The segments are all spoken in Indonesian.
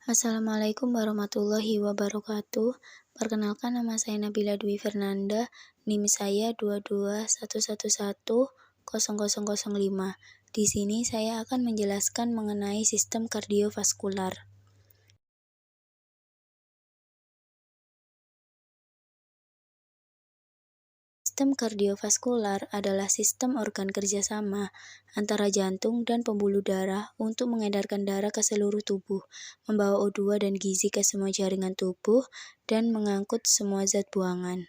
Assalamualaikum warahmatullahi wabarakatuh. Perkenalkan, nama saya Nabila Dwi Fernanda, NIM saya 221110005. Di sini saya akan menjelaskan mengenai sistem kardiovaskular. Sistem kardiovaskular adalah sistem organ kerjasama antara jantung dan pembuluh darah untuk mengedarkan darah ke seluruh tubuh, membawa O2 dan gizi ke semua jaringan tubuh, dan mengangkut semua zat buangan.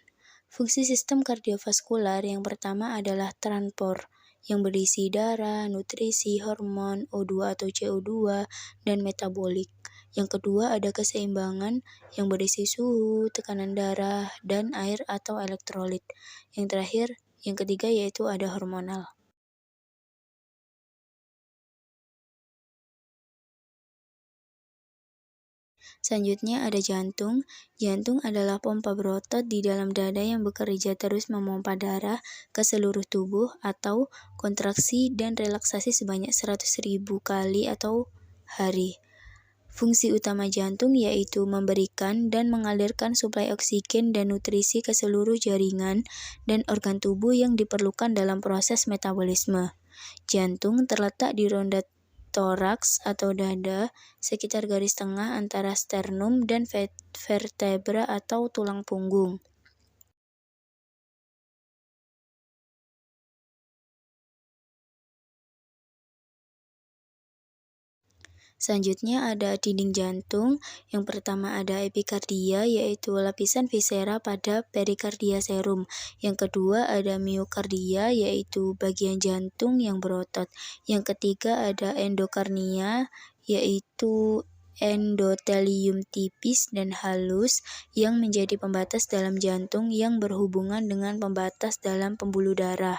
Fungsi sistem kardiovaskular yang pertama adalah transport, yang berisi darah, nutrisi, hormon, O2 atau CO2, dan metabolik. Yang kedua ada keseimbangan, yang berisi suhu, tekanan darah, dan air atau elektrolit. Yang terakhir, yang ketiga yaitu ada hormonal. Selanjutnya ada jantung. Jantung adalah pompa berotot di dalam dada yang bekerja terus memompa darah ke seluruh tubuh atau kontraksi dan relaksasi sebanyak 100.000 kali atau hari. Fungsi utama jantung yaitu memberikan dan mengalirkan suplai oksigen dan nutrisi ke seluruh jaringan dan organ tubuh yang diperlukan dalam proses metabolisme. Jantung terletak di ronda toraks atau dada, sekitar garis tengah antara sternum dan vertebra atau tulang punggung. Selanjutnya ada dinding jantung. Yang pertama ada epikardia, yaitu lapisan viscera pada perikardia serum. Yang kedua ada miokardia, yaitu bagian jantung yang berotot. Yang ketiga ada endokarnia, yaitu endotelium tipis dan halus yang menjadi pembatas dalam jantung yang berhubungan dengan pembatas dalam pembuluh darah.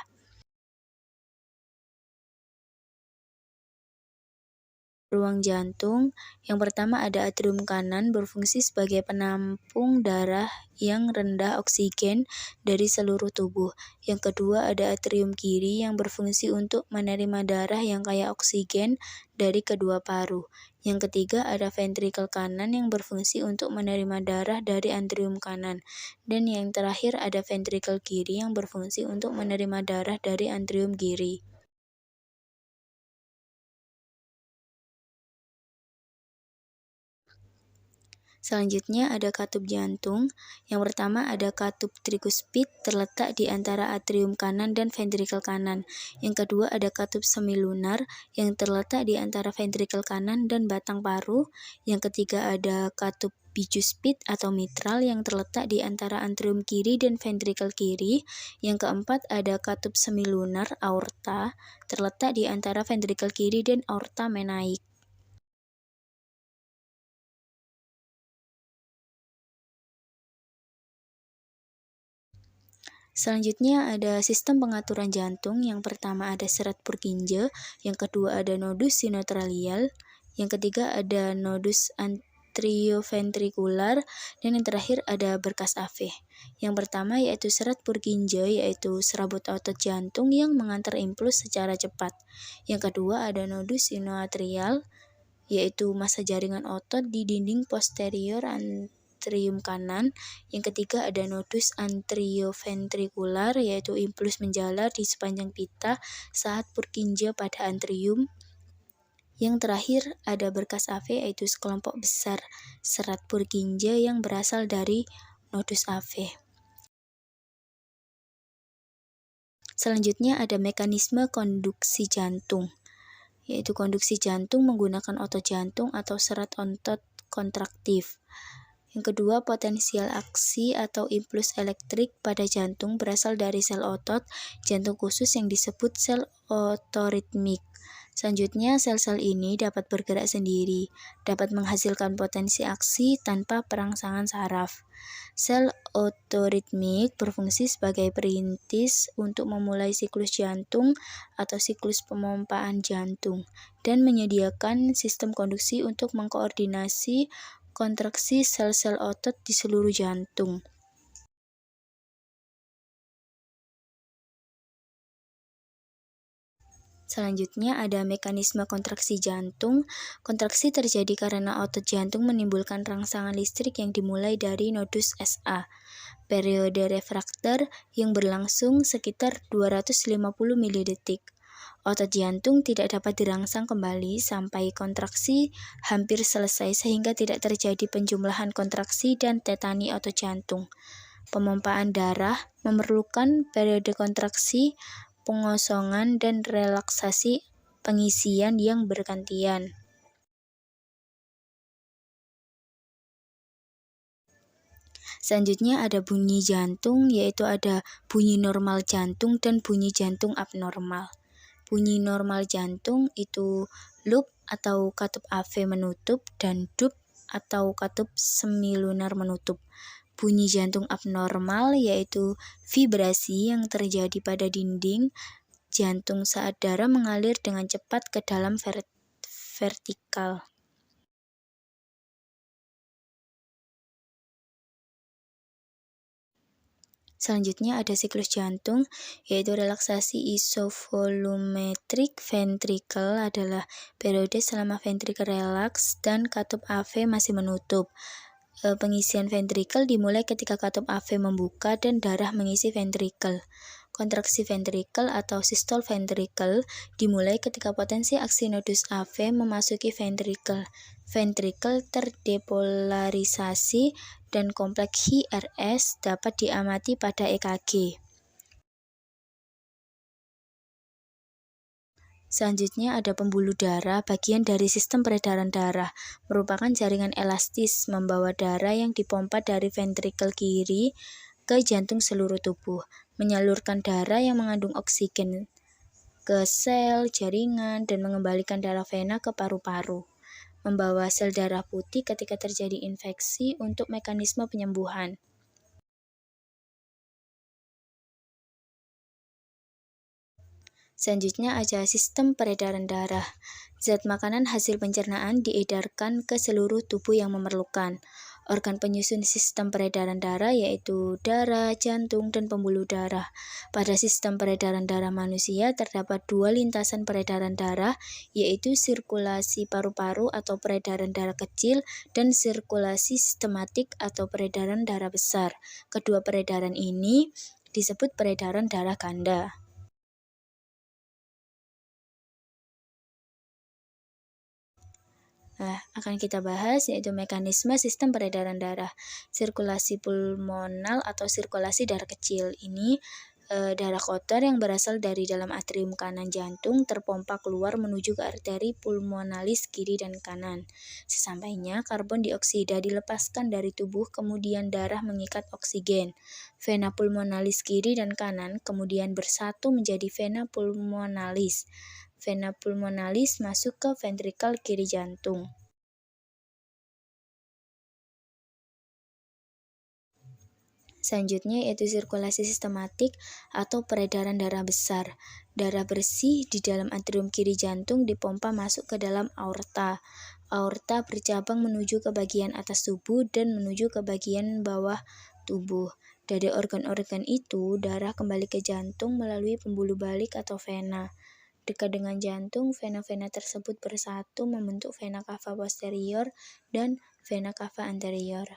Ruang jantung, yang pertama ada atrium kanan berfungsi sebagai penampung darah yang rendah oksigen dari seluruh tubuh. Yang kedua ada atrium kiri yang berfungsi untuk menerima darah yang kaya oksigen dari kedua paru. Yang ketiga ada ventrikel kanan yang berfungsi untuk menerima darah dari atrium kanan. Dan yang terakhir ada ventrikel kiri yang berfungsi untuk menerima darah dari atrium kiri. Selanjutnya ada katup jantung. Yang pertama ada katup trikuspid terletak di antara atrium kanan dan ventrikel kanan. Yang kedua ada katup semilunar yang terletak di antara ventrikel kanan dan batang paru. Yang ketiga ada katup bicuspid atau mitral yang terletak di antara atrium kiri dan ventrikel kiri. Yang keempat ada katup semilunar aorta terletak di antara ventrikel kiri dan aorta menaik. Selanjutnya ada sistem pengaturan jantung. Yang pertama ada serat Purkinje, yang kedua ada nodus sinoatrial, yang ketiga ada nodus atrioventrikular, dan yang terakhir ada berkas AV. Yang pertama yaitu serat Purkinje, yaitu serabut otot jantung yang mengantar impuls secara cepat. Yang kedua ada nodus sinoatrial, yaitu massa jaringan otot di dinding posterior atrium kanan. Yang ketiga ada nodus atrioventrikular, yaitu impuls menjalar di sepanjang pita saat Purkinje pada atrium. Yang terakhir ada berkas AV, yaitu sekelompok besar serat Purkinje yang berasal dari nodus AV. Selanjutnya ada mekanisme konduksi jantung, yaitu konduksi jantung menggunakan otot jantung atau serat otot kontraktif. Yang kedua, potensial aksi atau impuls elektrik pada jantung berasal dari sel otot jantung khusus yang disebut sel otoritmik. Selanjutnya, sel-sel ini dapat bergerak sendiri, dapat menghasilkan potensi aksi tanpa perangsangan saraf. Sel otoritmik berfungsi sebagai perintis untuk memulai siklus jantung atau siklus pemompaan jantung dan menyediakan sistem konduksi untuk mengkoordinasi kontraksi sel-sel otot di seluruh jantung. Selanjutnya ada mekanisme kontraksi jantung. Kontraksi terjadi karena otot jantung menimbulkan rangsangan listrik yang dimulai dari nodus SA. Periode refraktor yang berlangsung sekitar 250 milidetik. Otot jantung tidak dapat dirangsang kembali sampai kontraksi hampir selesai sehingga tidak terjadi penjumlahan kontraksi dan tetani otot jantung. Pemompaan darah memerlukan periode kontraksi, pengosongan, dan relaksasi pengisian yang bergantian. Selanjutnya ada bunyi jantung, yaitu ada bunyi normal jantung dan bunyi jantung abnormal. Bunyi normal jantung itu loop atau katup AV menutup dan dup atau katup semilunar menutup. Bunyi jantung abnormal yaitu vibrasi yang terjadi pada dinding jantung saat darah mengalir dengan cepat ke dalam vertikal. Selanjutnya ada siklus jantung, yaitu relaksasi isovolumetrik ventrikel adalah periode selama ventrikel relaks dan katup AV masih menutup. Pengisian ventrikel dimulai ketika katup AV membuka dan darah mengisi ventrikel. Kontraksi ventrikel atau sistol ventrikel dimulai ketika potensi aksi nodus AV memasuki ventrikel. Ventrikel terdepolarisasi dan kompleks HRS dapat diamati pada EKG. Selanjutnya ada pembuluh darah, bagian dari sistem peredaran darah, merupakan jaringan elastis membawa darah yang dipompa dari ventrikel kiri ke jantung seluruh tubuh, menyalurkan darah yang mengandung oksigen ke sel, jaringan, dan mengembalikan darah vena ke paru-paru, membawa sel darah putih ketika terjadi infeksi untuk mekanisme penyembuhan. Selanjutnya ada sistem peredaran darah. Zat makanan hasil pencernaan diedarkan ke seluruh tubuh yang memerlukan. Organ penyusun sistem peredaran darah yaitu darah, jantung, dan pembuluh darah. Pada sistem peredaran darah manusia terdapat dua lintasan peredaran darah, yaitu sirkulasi paru-paru atau peredaran darah kecil dan sirkulasi sistematik atau peredaran darah besar. Kedua peredaran ini disebut peredaran darah ganda. Akan kita bahas yaitu mekanisme sistem peredaran darah. Sirkulasi pulmonal atau sirkulasi darah kecil ini darah kotor yang berasal dari dalam atrium kanan jantung terpompa keluar menuju ke arteri pulmonalis kiri dan kanan. Sesampainya karbon dioksida dilepaskan dari tubuh, kemudian darah mengikat oksigen. Vena pulmonalis kiri dan kanan kemudian bersatu menjadi vena pulmonalis. Vena pulmonalis masuk ke ventrikel kiri jantung. Selanjutnya yaitu sirkulasi sistematik atau peredaran darah besar. Darah bersih di dalam atrium kiri jantung dipompa masuk ke dalam aorta. Aorta bercabang menuju ke bagian atas tubuh dan menuju ke bagian bawah tubuh. Dari organ-organ itu, darah kembali ke jantung melalui pembuluh balik atau vena. Dekat dengan jantung, vena-vena tersebut bersatu membentuk vena cava posterior dan vena cava anterior.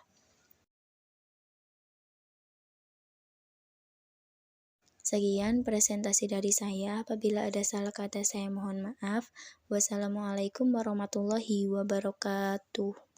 Sekian presentasi dari saya. Apabila ada salah kata saya mohon maaf. Wassalamualaikum warahmatullahi wabarakatuh.